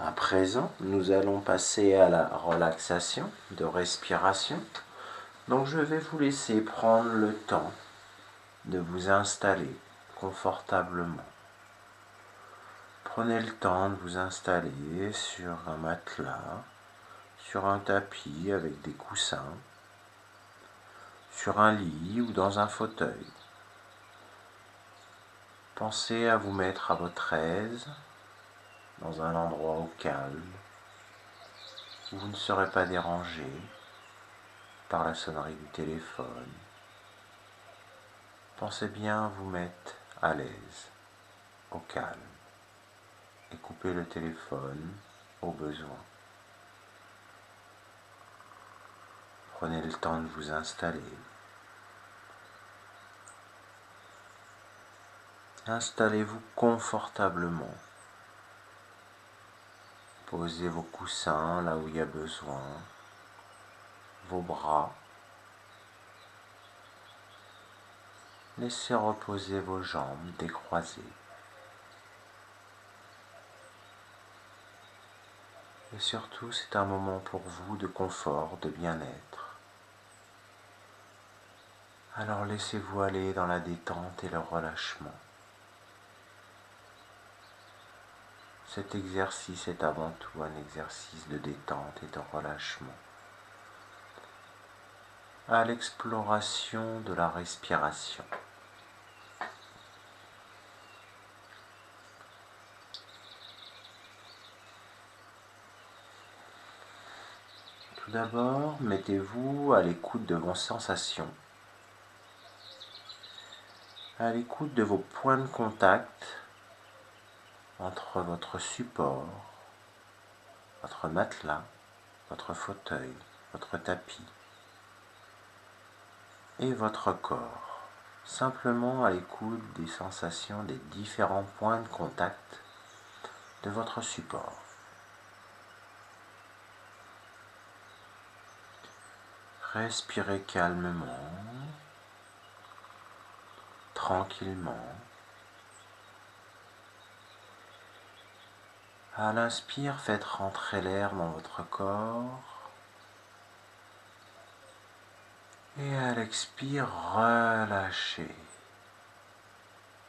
À présent, nous allons passer à la relaxation de respiration. Donc je vais vous laisser prendre le temps de vous installer confortablement. Prenez le temps de vous installer sur un matelas, sur un tapis avec des coussins, sur un lit ou dans un fauteuil. Pensez à vous mettre à votre aise, dans un endroit au calme, où vous ne serez pas dérangé par la sonnerie du téléphone. Pensez bien à vous mettre à l'aise, au calme, et coupez le téléphone au besoin. Prenez le temps de vous installer. Installez-vous confortablement. Posez vos coussins là où il y a besoin, vos bras. Laissez reposer vos jambes décroisées. Et surtout, c'est un moment pour vous de confort, de bien-être. Alors laissez-vous aller dans la détente et le relâchement. Cet exercice est avant tout un exercice de détente et de relâchement. À l'exploration de la respiration. Tout d'abord, mettez-vous à l'écoute de vos sensations, à l'écoute de vos points de contact entre votre support, votre matelas, votre fauteuil, votre tapis et votre corps. Simplement à l'écoute des sensations des différents points de contact de votre support. Respirez calmement, tranquillement. À l'inspire, faites rentrer l'air dans votre corps. Et à l'expire, relâchez.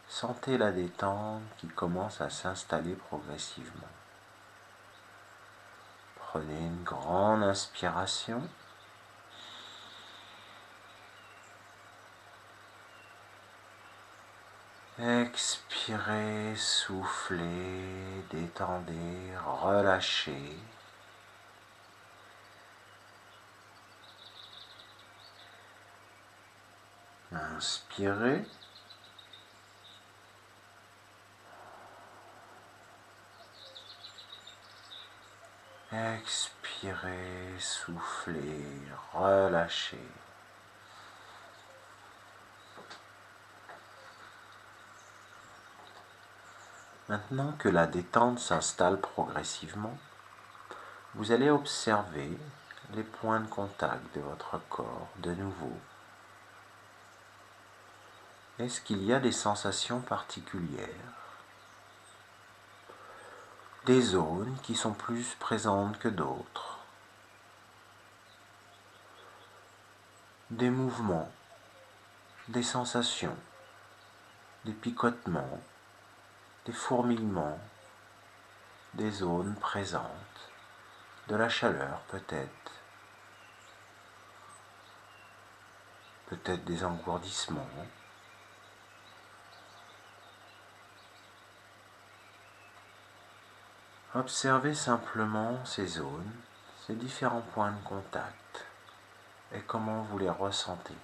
Sentez la détente qui commence à s'installer progressivement. Prenez une grande inspiration. Expirez, soufflez, détendez, relâchez. Inspirez. Expirez, soufflez, relâchez. Maintenant que la détente s'installe progressivement, vous allez observer les points de contact de votre corps de nouveau. Est-ce qu'il y a des sensations particulières? Des zones qui sont plus présentes que d'autres? Des mouvements, des sensations, des picotements, des fourmillements, des zones présentes, de la chaleur peut-être, peut-être des engourdissements. Observez simplement ces zones, ces différents points de contact et comment vous les ressentez.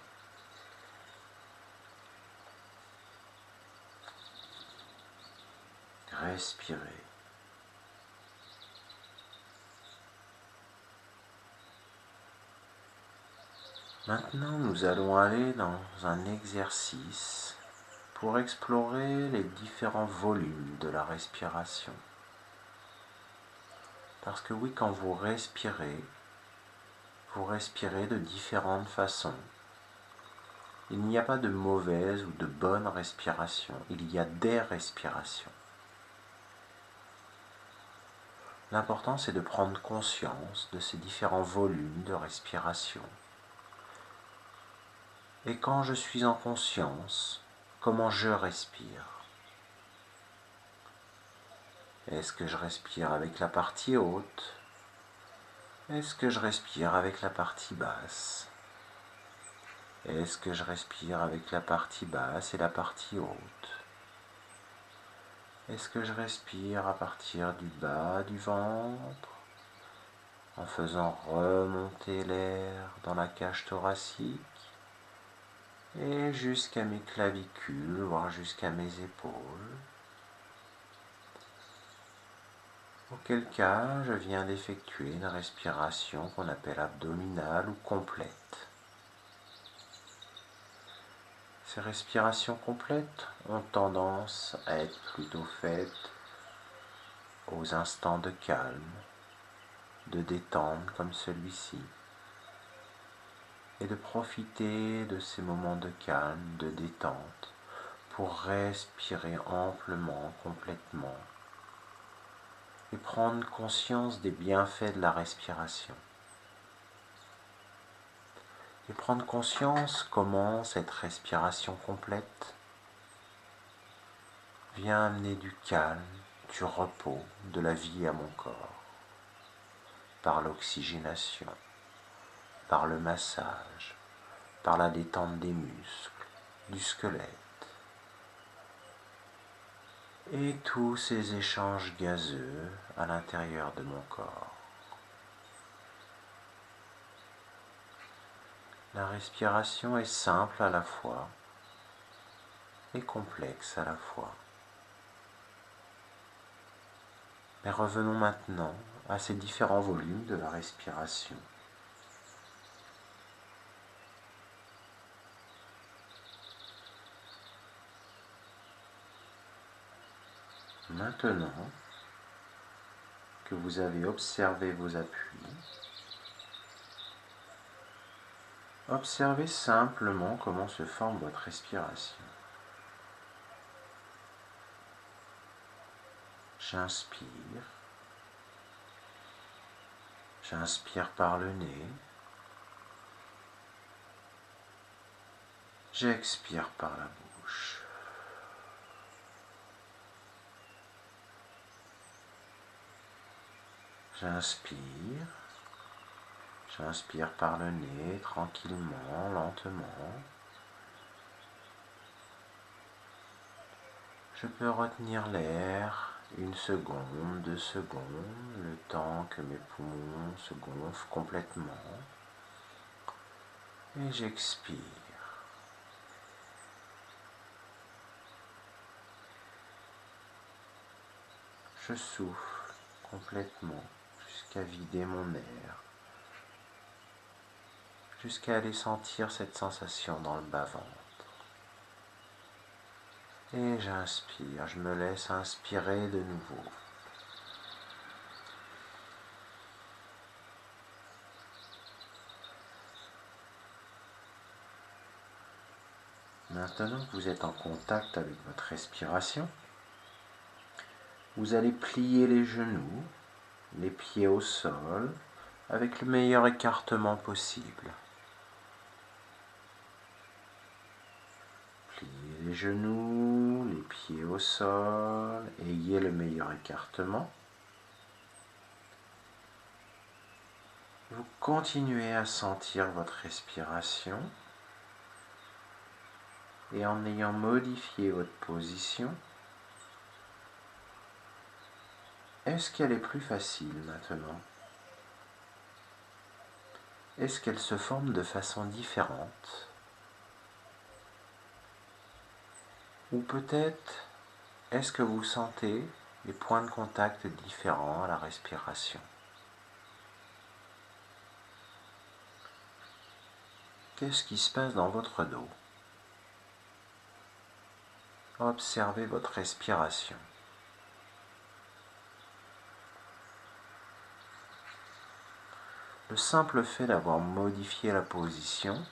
Respirez. Maintenant, nous allons aller dans un exercice pour explorer les différents volumes de la respiration. Parce que oui, quand vous respirez de différentes façons. Il n'y a pas de mauvaise ou de bonne respiration, il y a des respirations. L'important, c'est de prendre conscience de ces différents volumes de respiration. Et quand je suis en conscience, comment je respire? Est-ce que je respire avec la partie haute? Est-ce que je respire avec la partie basse? Est-ce que je respire avec la partie basse et la partie haute? Est-ce que je respire à partir du bas du ventre, en faisant remonter l'air dans la cage thoracique et jusqu'à mes clavicules, voire jusqu'à mes épaules? Auquel cas, je viens d'effectuer une respiration qu'on appelle abdominale ou complète. Ces respirations complètes ont tendance à être plutôt faites aux instants de calme, de détente comme celui-ci, et de profiter de ces moments de calme, de détente, pour respirer amplement, complètement, et prendre conscience des bienfaits de la respiration. Et prendre conscience comment cette respiration complète vient amener du calme, du repos, de la vie à mon corps, par l'oxygénation, par le massage, par la détente des muscles, du squelette, et tous ces échanges gazeux à l'intérieur de mon corps. La respiration est simple à la fois et complexe à la fois. Mais revenons maintenant à ces différents volumes de la respiration. Maintenant que vous avez observé vos appuis, observez simplement comment se forme votre respiration. J'inspire par le nez, j'expire par la bouche. J'inspire par le nez, tranquillement, lentement. Je peux retenir l'air 1 seconde, 2 secondes, le temps que mes poumons se gonflent complètement. Et j'expire. Je souffle complètement jusqu'à vider mon air, jusqu'à aller sentir cette sensation dans le bas-ventre. Et j'inspire, je me laisse inspirer de nouveau. Maintenant que vous êtes en contact avec votre respiration, vous allez plier les genoux, les pieds au sol, avec le meilleur écartement possible. Pliez les genoux, les pieds au sol, ayez le meilleur écartement. Vous continuez à sentir votre respiration et en ayant modifié votre position, est-ce qu'elle est plus facile maintenant? Est-ce qu'elle se forme de façon différente? Ou peut-être, est-ce que vous sentez des points de contact différents à la respiration? Qu'est-ce qui se passe dans votre dos? Observez votre respiration. Le simple fait d'avoir modifié la position,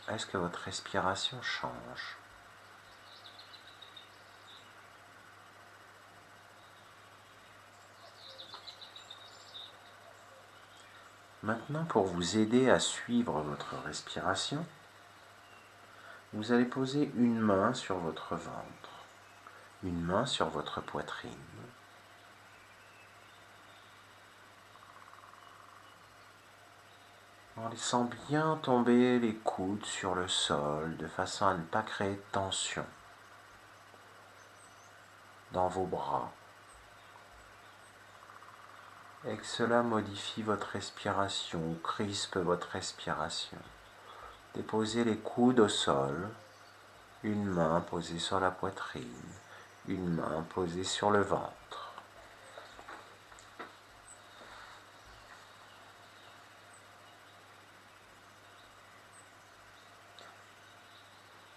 est-ce que votre respiration change? Maintenant, pour vous aider à suivre votre respiration, vous allez poser une main sur votre ventre, une main sur votre poitrine. En laissant bien tomber les coudes sur le sol de façon à ne pas créer de tension dans vos bras. Et que cela modifie votre respiration ou crispe votre respiration. Déposez les coudes au sol, une main posée sur la poitrine, une main posée sur le ventre.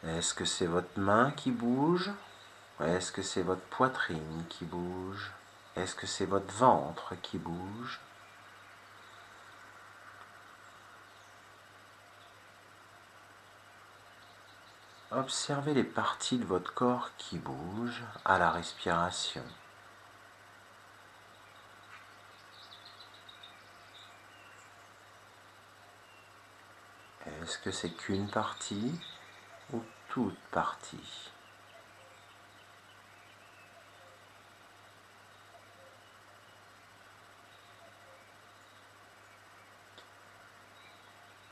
Est-ce que c'est votre main qui bouge? Est-ce que c'est votre poitrine qui bouge? Est-ce que c'est votre ventre qui bouge? Observez les parties de votre corps qui bougent à la respiration. Est-ce que c'est qu'une partie ou toute partie?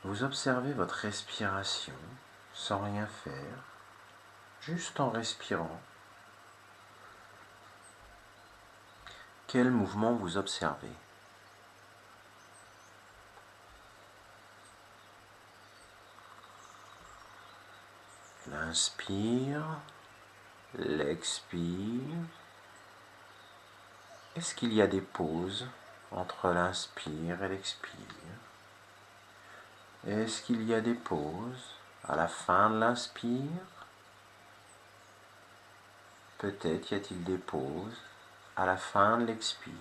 Vous observez votre respiration sans rien faire, juste en respirant. Quel mouvement vous observez? L'inspire, l'expire. Est-ce qu'il y a des pauses entre l'inspire et l'expire? Est-ce qu'il y a des pauses à la fin de l'inspire? Peut-être y a-t-il des pauses à la fin de l'expire.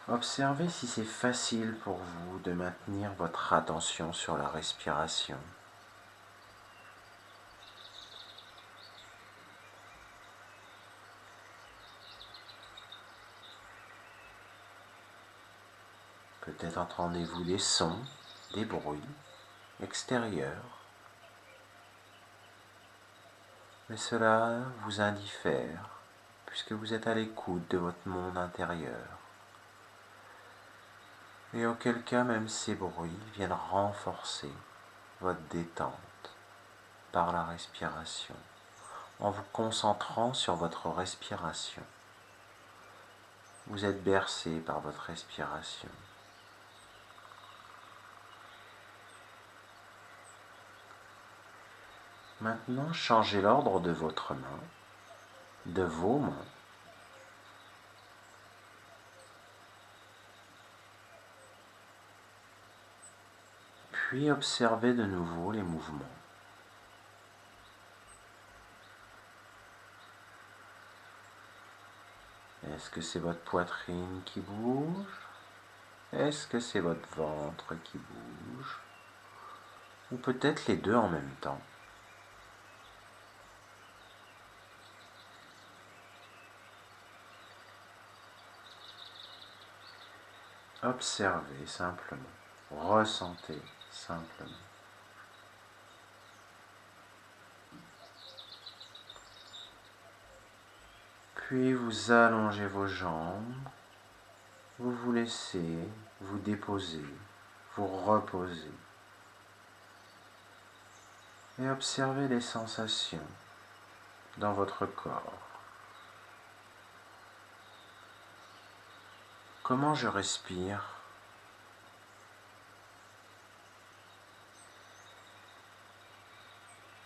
Observez si c'est facile pour vous de maintenir votre attention sur la respiration. Peut-être entendez-vous des sons, des bruits extérieurs, mais cela vous indiffère puisque vous êtes à l'écoute de votre monde intérieur. Et auquel cas même ces bruits viennent renforcer votre détente par la respiration, en vous concentrant sur votre respiration. Vous êtes bercé par votre respiration. Maintenant, changez l'ordre de votre main, de vos mains. Puis observez de nouveau les mouvements. Est-ce que c'est votre poitrine qui bouge? Est-ce que c'est votre ventre qui bouge? Ou peut-être les deux en même temps? Observez simplement, ressentez simplement. Puis vous allongez vos jambes, vous vous laissez vous déposer, vous reposer. Et observez les sensations dans votre corps. Comment je respire?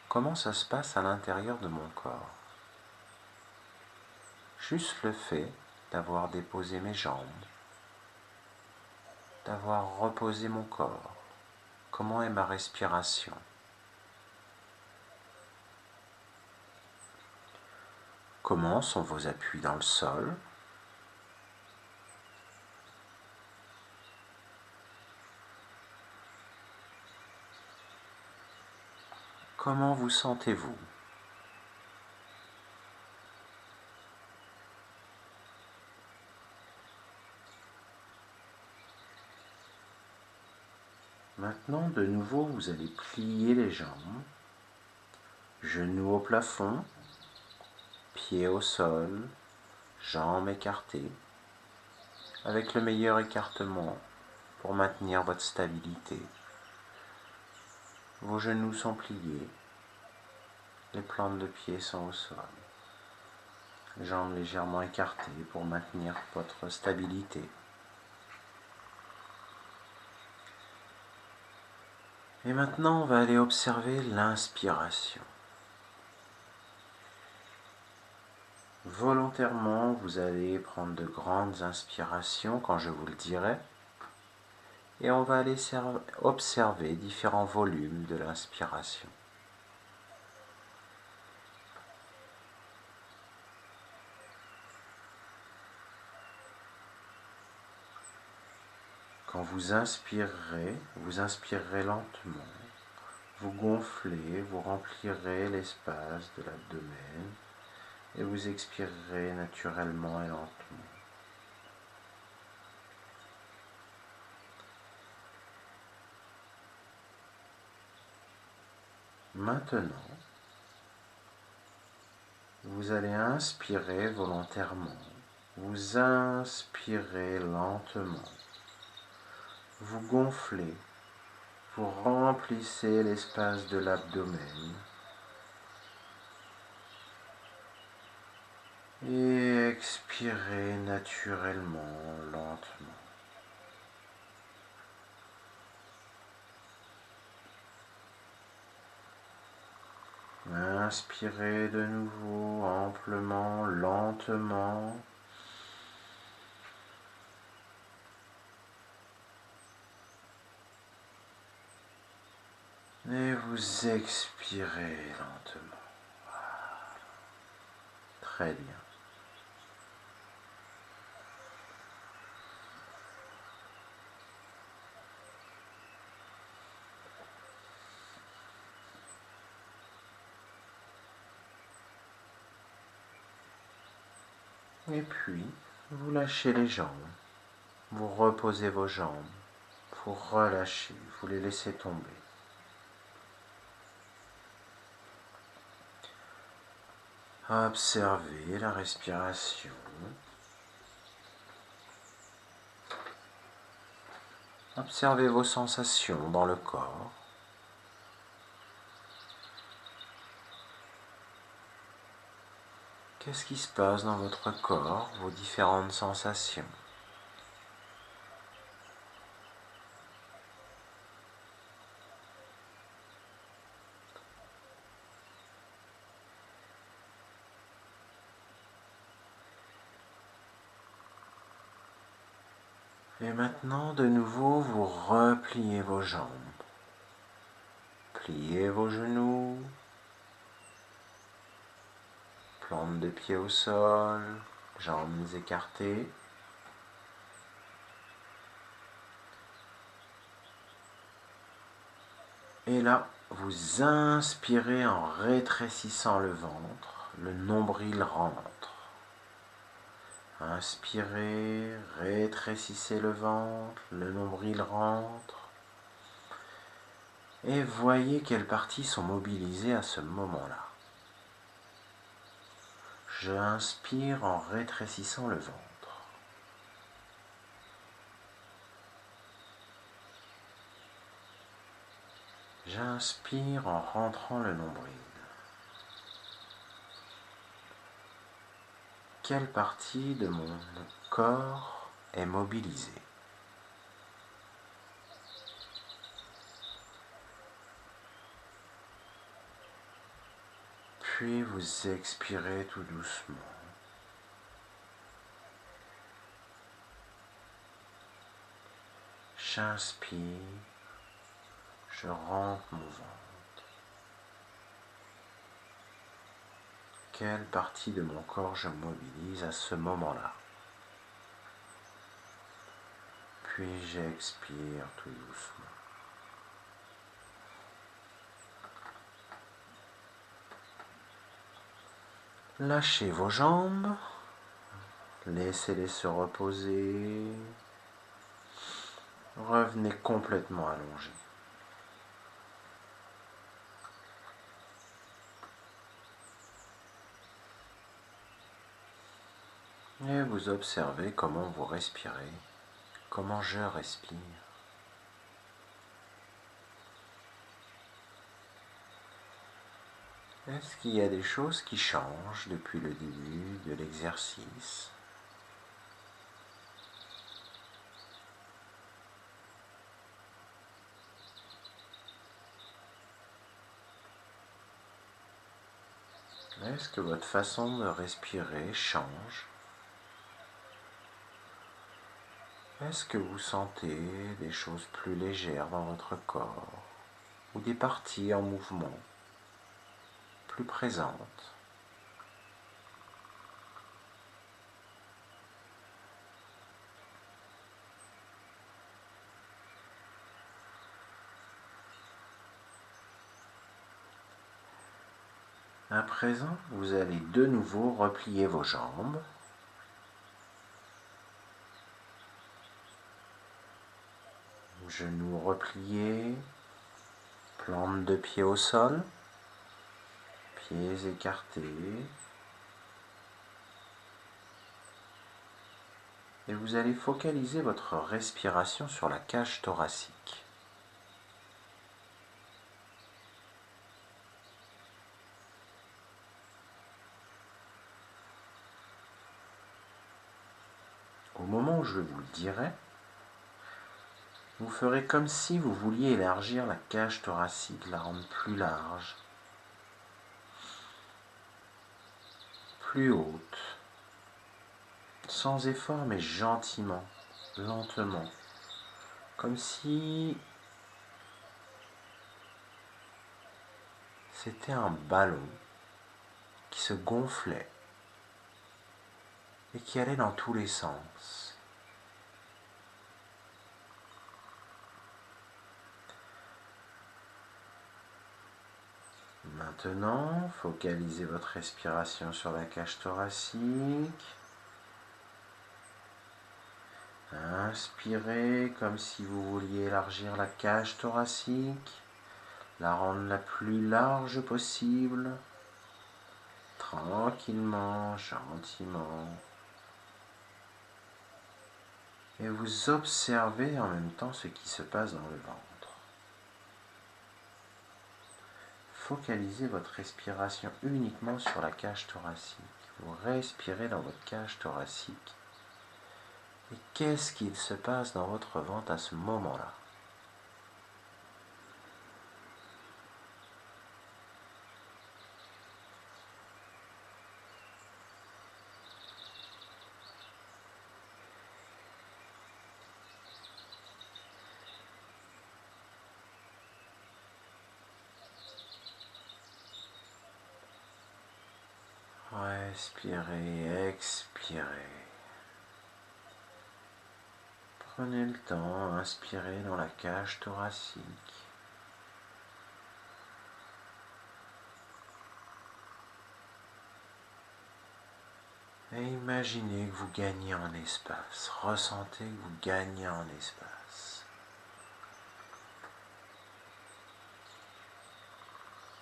Comment ça se passe à l'intérieur de mon corps? Juste le fait d'avoir déposé mes jambes, d'avoir reposé mon corps. Comment est ma respiration? Comment sont vos appuis dans le sol? Comment vous sentez-vous Maintenant, de nouveau, vous allez plier les jambes, genoux au plafond, pieds au sol, jambes écartées, avec le meilleur écartement pour maintenir votre stabilité. Vos genoux sont pliés, les plantes de pied sont au sol, les jambes légèrement écartées pour maintenir votre stabilité. Et maintenant, on va aller observer l'inspiration. Volontairement, vous allez prendre de grandes inspirations quand je vous le dirai. Et on va aller observer différents volumes de l'inspiration. Quand vous inspirerez lentement. Vous gonflez, vous remplirez l'espace de l'abdomen et vous expirerez naturellement et lentement. Maintenant, vous allez inspirer volontairement. Vous inspirez lentement. Vous gonflez. Vous remplissez l'espace de l'abdomen. Et expirez naturellement, lentement. Inspirez de nouveau amplement, lentement. Et vous expirez lentement. Très bien. Et puis, vous lâchez les jambes. Vous reposez vos jambes. Vous relâchez, vous les laissez tomber. Observez la respiration. Observez vos sensations dans le corps. Qu'est-ce qui se passe dans votre corps, vos différentes sensations? Et maintenant, de nouveau, vous repliez vos jambes. Pliez vos genoux. Plantes de pied au sol, jambes écartées. Et là, vous inspirez en rétrécissant le ventre, le nombril rentre. Inspirez, rétrécissez le ventre, le nombril rentre. Et voyez quelles parties sont mobilisées à ce moment-là. J'inspire en rétrécissant le ventre. J'inspire en rentrant le nombril. Quelle partie de mon corps est mobilisée? Puis vous expirez tout doucement. J'inspire, je rentre mon ventre. Quelle partie de mon corps je mobilise à ce moment-là? Puis j'expire tout doucement. Lâchez vos jambes, laissez-les se reposer. Revenez complètement allongé. Et vous observez comment vous respirez, comment je respire. Est-ce qu'il y a des choses qui changent depuis le début de l'exercice ? Est-ce que votre façon de respirer change ? Est-ce que vous sentez des choses plus légères dans votre corps ou des parties en mouvement plus présentes ? À présent, vous allez de nouveau replier vos jambes. Genoux repliés, plante de pied au sol, pieds écartés. Et vous allez focaliser votre respiration sur la cage thoracique. Au moment où je vous le dirai, vous ferez comme si vous vouliez élargir la cage thoracique, la rendre plus large, plus haute, sans effort mais gentiment, lentement, comme si c'était un ballon qui se gonflait et qui allait dans tous les sens. Maintenant, focalisez votre respiration sur la cage thoracique. Inspirez comme si vous vouliez élargir la cage thoracique, la rendre la plus large possible, tranquillement, gentiment. Et vous observez en même temps ce qui se passe dans le ventre. Focalisez votre respiration uniquement sur la cage thoracique. Vous respirez dans votre cage thoracique. Et qu'est-ce qu'il se passe dans votre ventre à ce moment-là ? Respirez, expirez. Prenez le temps, inspirez dans la cage thoracique. Et imaginez que vous gagnez en espace. Ressentez que vous gagnez en espace.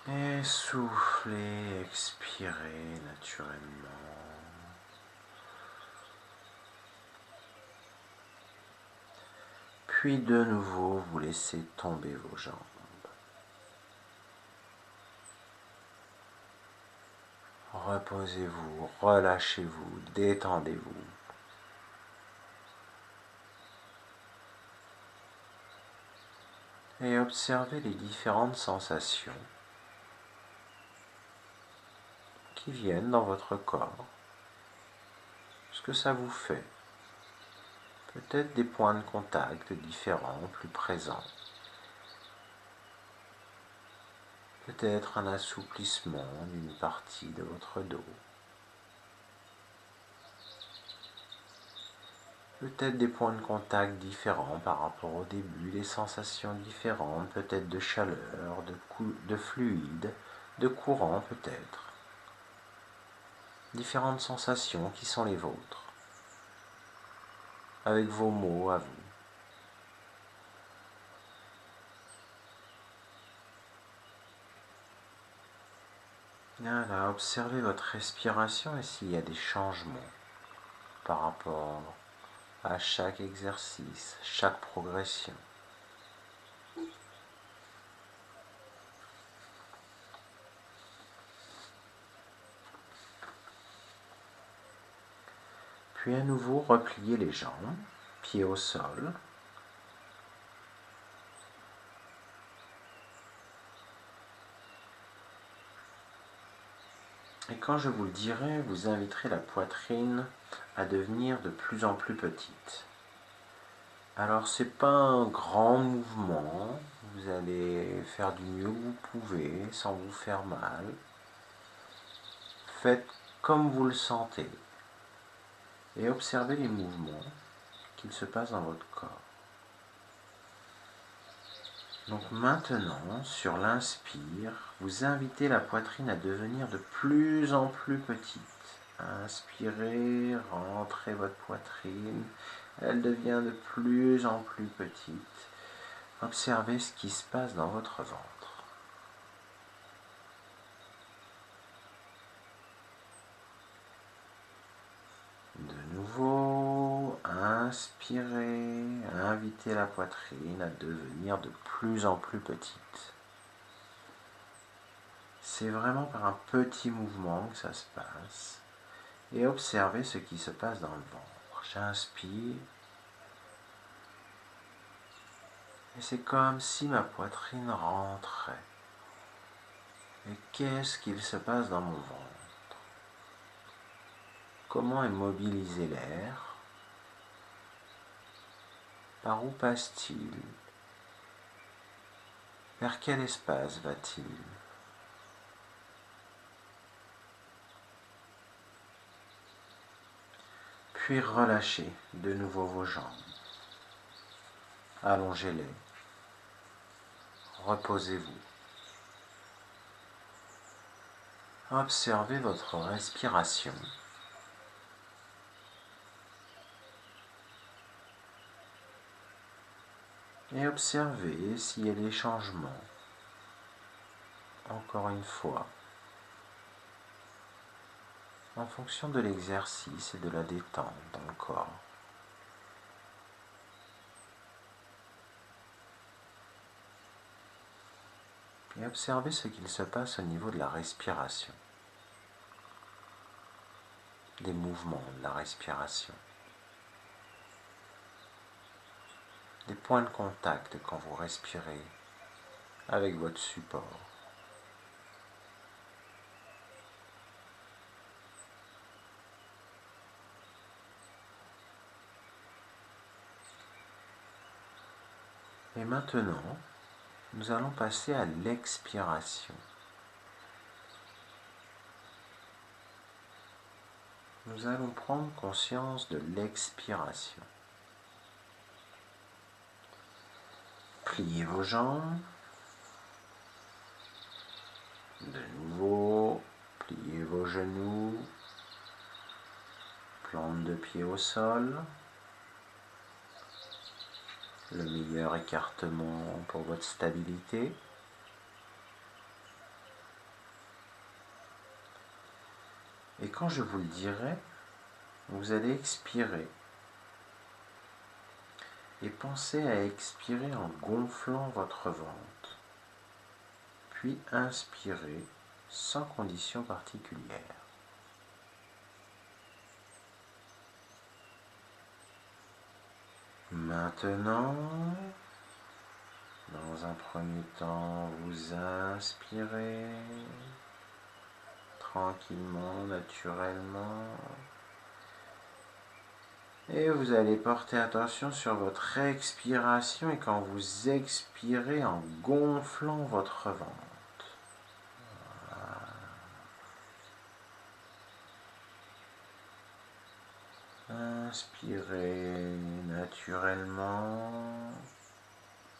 Et soufflez, expirez naturellement. Puis de nouveau, vous laissez tomber vos jambes. Reposez-vous, relâchez-vous, détendez-vous. Et observez les différentes sensations qui viennent dans votre corps. Ce que ça vous fait. Peut-être des points de contact différents, plus présents. Peut-être un assouplissement d'une partie de votre dos. Peut-être des points de contact différents par rapport au début, des sensations différentes, peut-être de chaleur, de fluide, de courant peut-être. Différentes sensations qui sont les vôtres, avec vos mots à vous. Voilà, observez votre respiration et s'il y a des changements. par rapport à chaque exercice, chaque progression. Puis à nouveau, repliez les jambes, pieds au sol. Et quand je vous le dirai, vous inviterez la poitrine à devenir de plus en plus petite. Alors c'est pas un grand mouvement, vous allez faire du mieux que vous pouvez sans vous faire mal. Faites comme vous le sentez et observez les mouvements qu'il se passe dans votre corps. Donc maintenant, sur l'inspire, vous invitez la poitrine à devenir de plus en plus petite. Inspirez, rentrez votre poitrine, elle devient de plus en plus petite. Observez ce qui se passe dans votre ventre. De nouveau, inspirez, invitez la poitrine à devenir de plus en plus petite. C'est vraiment par un petit mouvement que ça se passe. Et observez ce qui se passe dans le ventre. J'inspire. Et c'est comme si ma poitrine rentrait. Et qu'est-ce qu'il se passe dans mon ventre? Comment est mobilisé l'air? Par où passe-t-il? Vers quel espace va-t-il? Puis relâchez de nouveau vos jambes. Allongez-les. Reposez-vous. Observez votre respiration. Et observez s'il y a des changements. Encore une fois, en fonction de l'exercice et de la détente dans le corps. Et observez ce qu'il se passe au niveau de la respiration, des mouvements de la respiration, des points de contact quand vous respirez avec votre support. Et maintenant, nous allons passer à l'expiration. Nous allons prendre conscience de l'expiration. Pliez vos jambes. De nouveau, pliez vos genoux. Plante de pied au sol. Le meilleur écartement pour votre stabilité. Et quand je vous le dirai, vous allez expirer. Et pensez à expirer en gonflant votre ventre. Puis inspirez sans condition particulière. Maintenant, dans un premier temps, vous inspirez tranquillement, naturellement. Et vous allez porter attention sur votre expiration et quand vous expirez en gonflant votre ventre. Inspirez naturellement,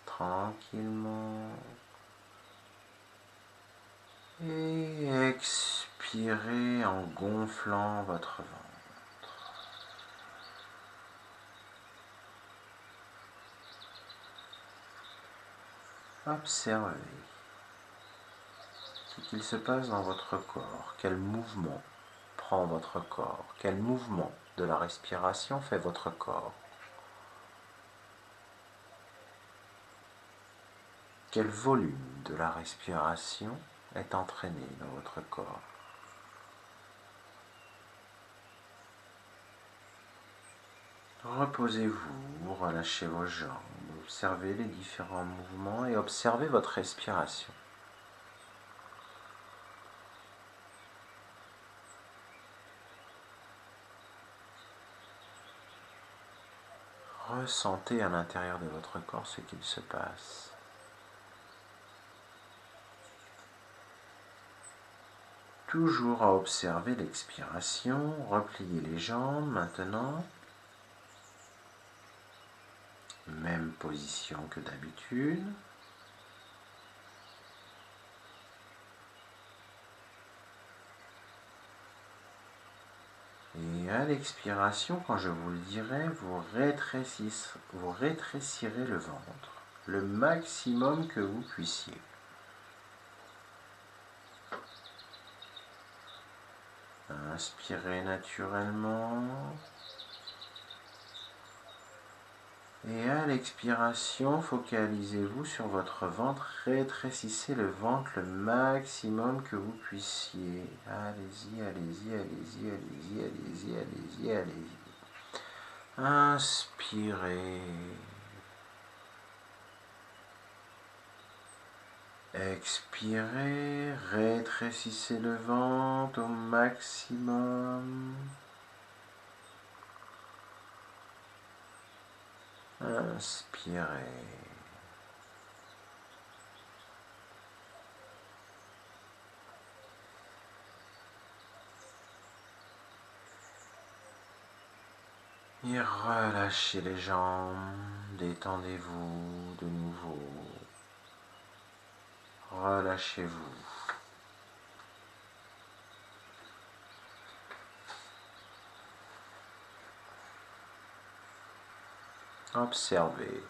tranquillement. Et expirez en gonflant votre ventre. Observez ce qu'il se passe dans votre corps, quel mouvement prend votre corps, quel mouvement de la respiration fait votre corps? Quel volume de la respiration est entraîné dans votre corps? Reposez-vous, relâchez vos jambes, observez les différents mouvements et observez votre respiration. Ressentez à l'intérieur de votre corps ce qu'il se passe. Toujours à observer l'expiration, repliez les jambes maintenant. Même position que d'habitude. Et à l'expiration, quand je vous le dirai, vous rétrécirez le ventre, le maximum que vous puissiez. Inspirez naturellement. Et à l'expiration, focalisez-vous sur votre ventre, rétrécissez le ventre le maximum que vous puissiez. Allez-y, allez-y, allez-y, allez-y, allez-y, allez-y, allez-y. Inspirez. Expirez, rétrécissez le ventre au maximum. Inspirez. Et relâchez les jambes, détendez-vous de nouveau. Relâchez-vous. Observez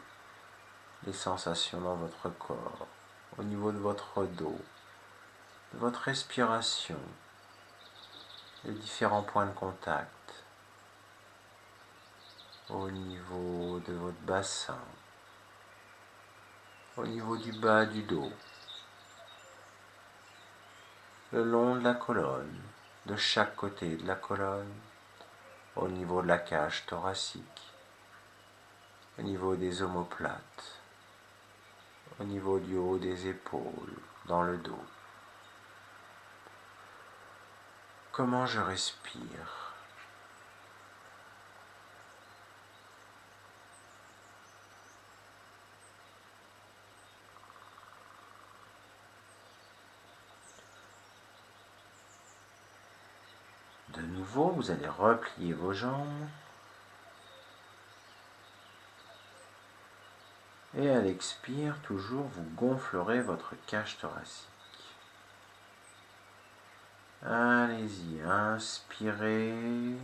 les sensations dans votre corps, au niveau de votre dos, de votre respiration, les différents points de contact, au niveau de votre bassin, au niveau du bas du dos, le long de la colonne, de chaque côté de la colonne, au niveau de la cage thoracique, au niveau des omoplates, au niveau du haut des épaules, dans le dos. Comment je respire? De nouveau, vous allez replier vos jambes. Et à l'expire, toujours, vous gonflerez votre cage thoracique. Allez-y, inspirez.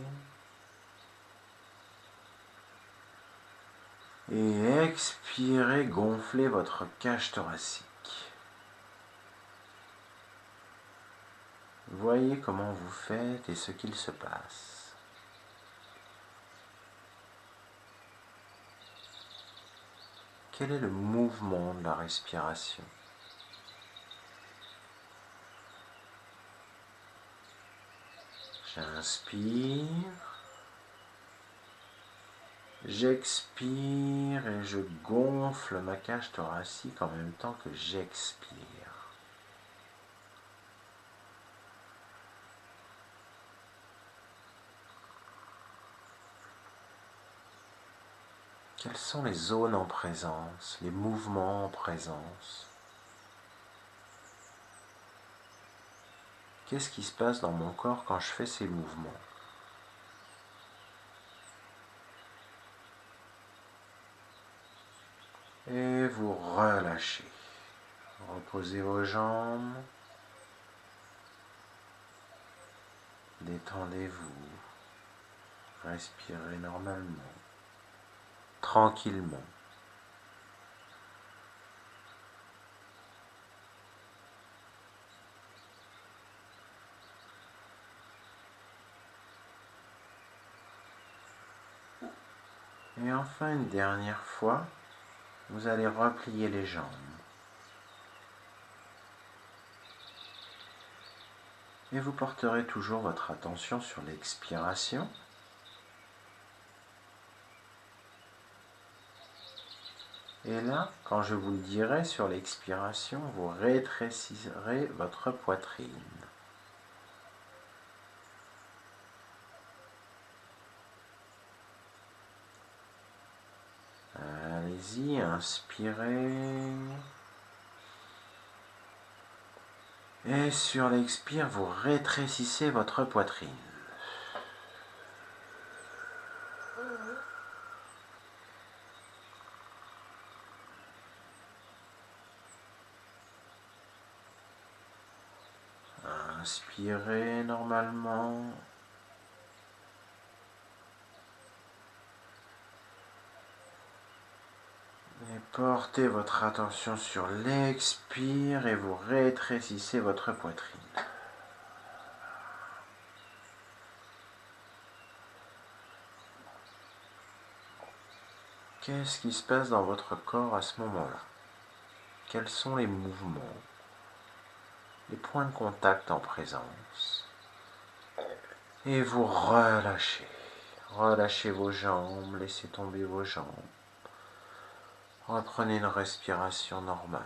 Et expirez, gonflez votre cage thoracique. Voyez comment vous faites et ce qu'il se passe. Quel est le mouvement de la respiration? J'inspire, j'expire et je gonfle ma cage thoracique en même temps que j'expire. Quelles sont les zones en présence, les mouvements en présence? Qu'est-ce qui se passe dans mon corps quand je fais ces mouvements? Et vous relâchez. Reposez vos jambes. Détendez-vous. Respirez normalement. Tranquillement. Et enfin, une dernière fois, vous allez replier les jambes. Et vous porterez toujours votre attention sur l'expiration. Et là, quand je vous le dirai sur l'expiration, vous rétrécirez votre poitrine. Allez-y, inspirez. Et sur l'expire, vous rétrécissez votre poitrine. Inspirez normalement. Et portez votre attention sur l'expire et vous rétrécissez votre poitrine. Qu'est-ce qui se passe dans votre corps à ce moment-là? Quels sont les mouvements, les points de contact en présence? Et vous relâchez. Relâchez vos jambes, laissez tomber vos jambes. Reprenez une respiration normale.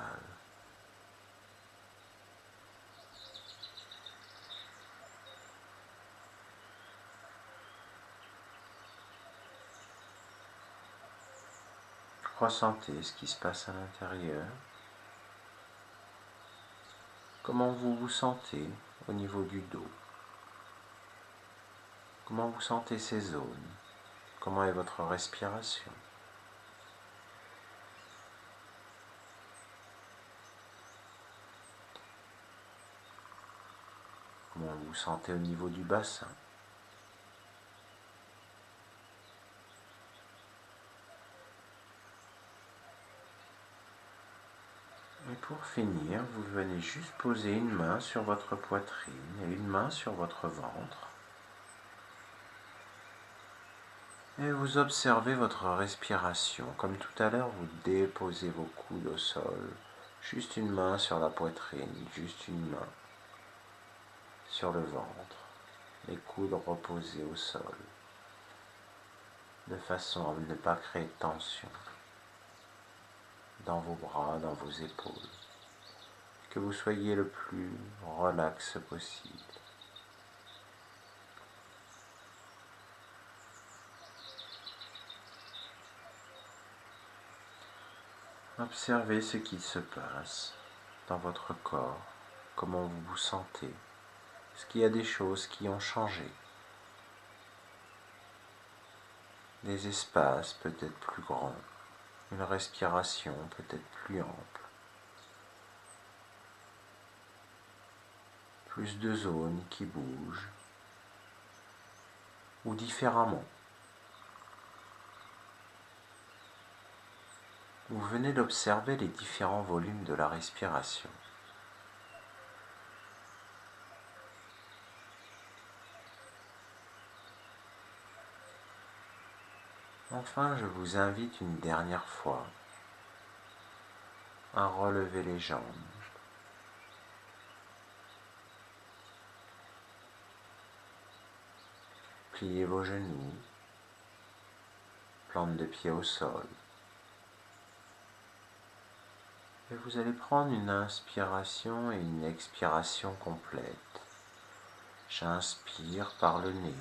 Ressentez ce qui se passe à l'intérieur. Comment vous vous sentez au niveau du dos? Comment vous sentez ces zones? Comment est votre respiration? Comment vous vous sentez au niveau du bassin? Et pour finir, vous venez juste poser une main sur votre poitrine et une main sur votre ventre. Et vous observez votre respiration. Comme tout à l'heure, vous déposez vos coudes au sol. Juste une main sur la poitrine, juste une main sur le ventre. Les coudes reposés au sol. De façon à ne pas créer de tension dans vos bras, dans vos épaules. Que vous soyez le plus relax possible. Observez ce qui se passe dans votre corps, comment vous vous sentez. Est-ce qu'il y a des choses qui ont changé? Des espaces peut-être plus grands, une respiration peut-être plus ample, plus de zones qui bougent, ou différemment. Vous venez d'observer les différents volumes de la respiration. Enfin, je vous invite une dernière fois à relever les jambes. Pliez vos genoux, plante de pied au sol. Et vous allez prendre une inspiration et une expiration complète. J'inspire par le nez.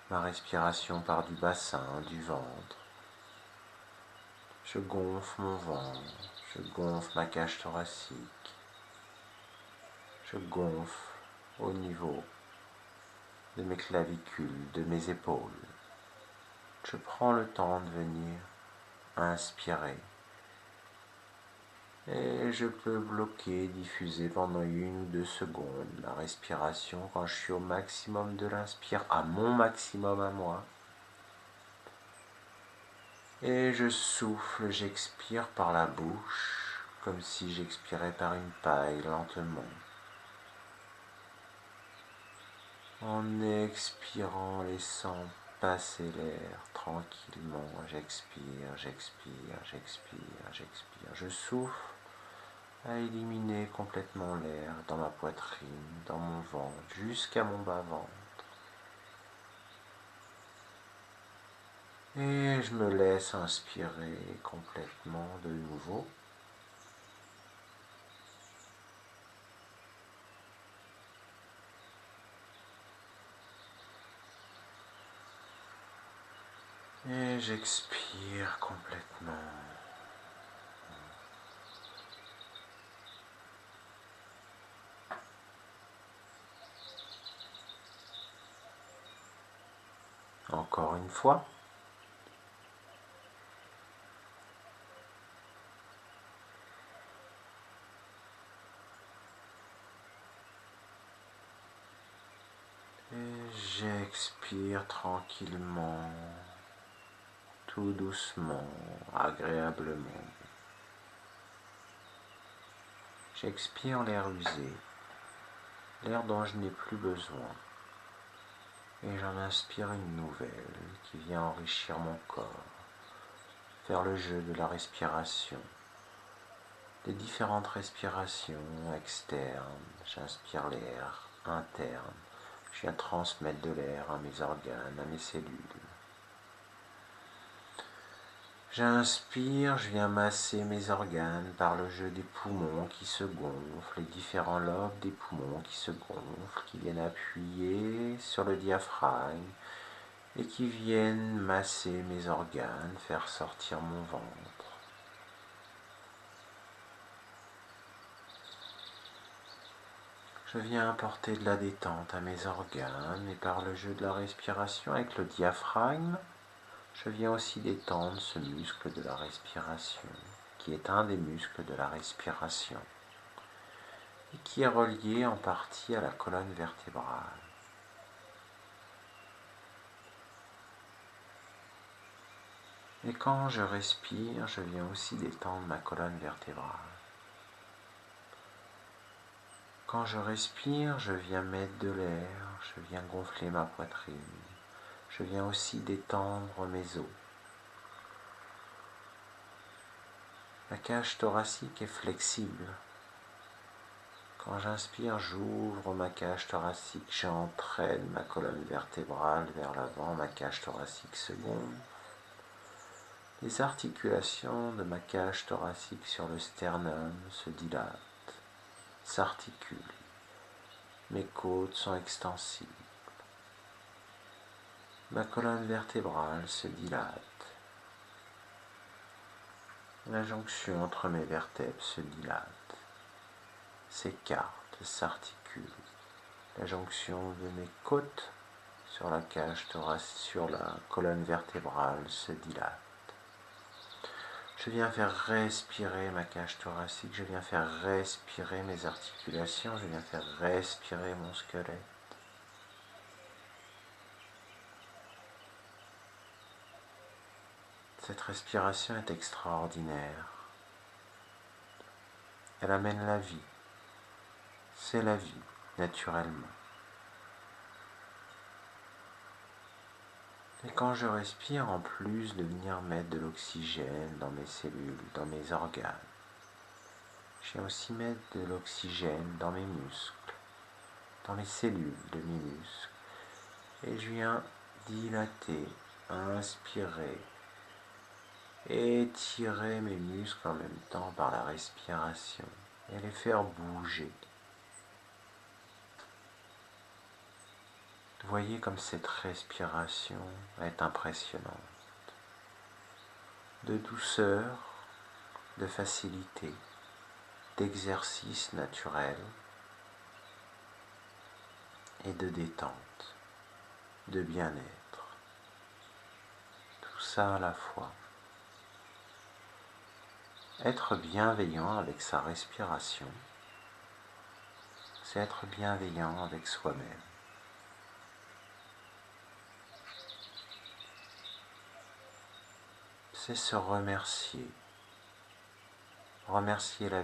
Ma respiration part du bassin, du ventre. Je gonfle mon ventre, je gonfle ma cage thoracique. Je gonfle au niveau de mes clavicules, de mes épaules. Je prends le temps de venir inspirer. Et je peux bloquer, diffuser pendant 1 ou 2 secondes la respiration quand je suis au maximum de l'inspire, à mon maximum à moi. Et je souffle, j'expire par la bouche, comme si j'expirais par une paille lentement. En expirant, laissant passer l'air tranquillement. J'expire, j'expire, j'expire, j'expire. Je souffle à éliminer complètement l'air dans ma poitrine, dans mon ventre, jusqu'à mon bas-ventre. Et je me laisse inspirer complètement de nouveau. Et j'expire complètement. Encore une fois. Et j'expire tranquillement, tout doucement, agréablement. J'expire l'air usé, l'air dont je n'ai plus besoin. Et j'en inspire une nouvelle qui vient enrichir mon corps, faire le jeu de la respiration, des différentes respirations externes. J'inspire l'air interne, je viens transmettre de l'air à mes organes, à mes cellules. J'inspire, je viens masser mes organes par le jeu des poumons qui se gonflent, les différents lobes des poumons qui se gonflent, qui viennent appuyer sur le diaphragme et qui viennent masser mes organes, faire sortir mon ventre. Je viens apporter de la détente à mes organes et par le jeu de la respiration avec le diaphragme, je viens aussi détendre ce muscle de la respiration, qui est un des muscles de la respiration, et qui est relié en partie à la colonne vertébrale. Et quand je respire, je viens aussi détendre ma colonne vertébrale. Quand je respire, je viens mettre de l'air, je viens gonfler ma poitrine, je viens aussi détendre mes os. La cage thoracique est flexible. Quand j'inspire, j'ouvre ma cage thoracique, j'entraîne ma colonne vertébrale vers l'avant, ma cage thoracique se gonfle. Les articulations de ma cage thoracique sur le sternum se dilatent, s'articulent. Mes côtes sont extensibles. Ma colonne vertébrale se dilate. La jonction entre mes vertèbres se dilate, s'écarte, s'articule. La jonction de mes côtes sur la cage thoracique, sur la colonne vertébrale se dilate. Je viens faire respirer ma cage thoracique, je viens faire respirer mes articulations, je viens faire respirer mon squelette. Cette respiration est extraordinaire. Elle amène la vie. C'est la vie, naturellement. Et quand je respire, en plus de venir mettre de l'oxygène dans mes cellules, dans mes organes, je viens aussi mettre de l'oxygène dans mes muscles, dans mes cellules de mes muscles. Et je viens dilater, inspirer, étirer mes muscles en même temps par la respiration et les faire bouger. Voyez comme cette respiration est impressionnante. De douceur, de facilité, d'exercice naturel et de détente, de bien-être. Tout ça à la fois. Être bienveillant avec sa respiration, c'est être bienveillant avec soi-même. C'est se remercier, remercier la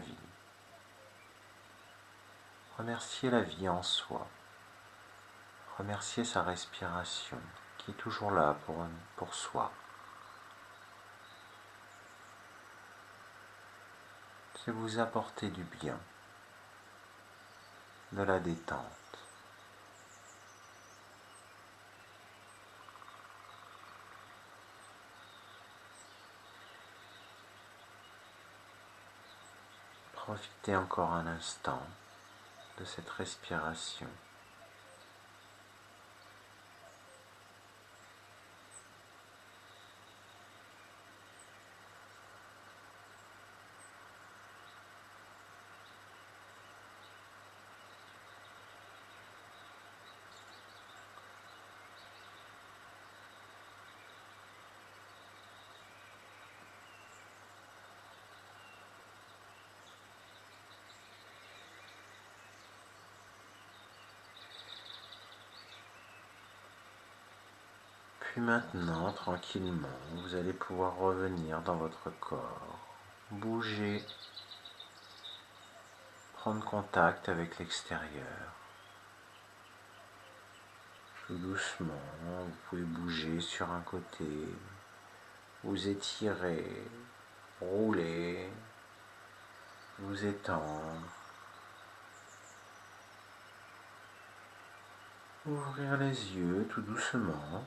vie en soi, remercier sa respiration qui est toujours là pour soi. C'est vous apporter du bien, de la détente. Profitez encore un instant de cette respiration. Puis maintenant, tranquillement, vous allez pouvoir revenir dans votre corps, bouger, prendre contact avec l'extérieur. Tout doucement, vous pouvez bouger sur un côté, vous étirer, rouler, vous étendre, ouvrir les yeux tout doucement.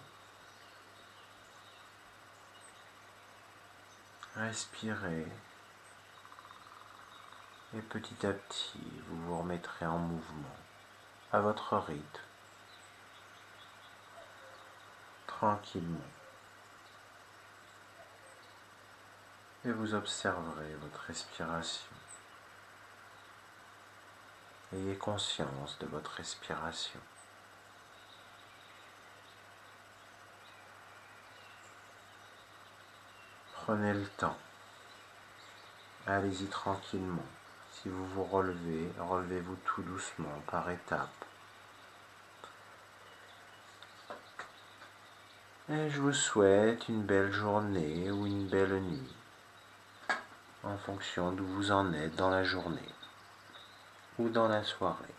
Respirez et petit à petit vous vous remettrez en mouvement à votre rythme, tranquillement, et vous observerez votre respiration. Ayez conscience de votre respiration. Prenez le temps. Allez-y tranquillement. Si vous vous relevez, relevez-vous tout doucement, par étapes. Et je vous souhaite une belle journée ou une belle nuit, en fonction d'où vous en êtes dans la journée ou dans la soirée.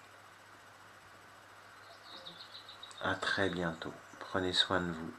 À très bientôt. Prenez soin de vous.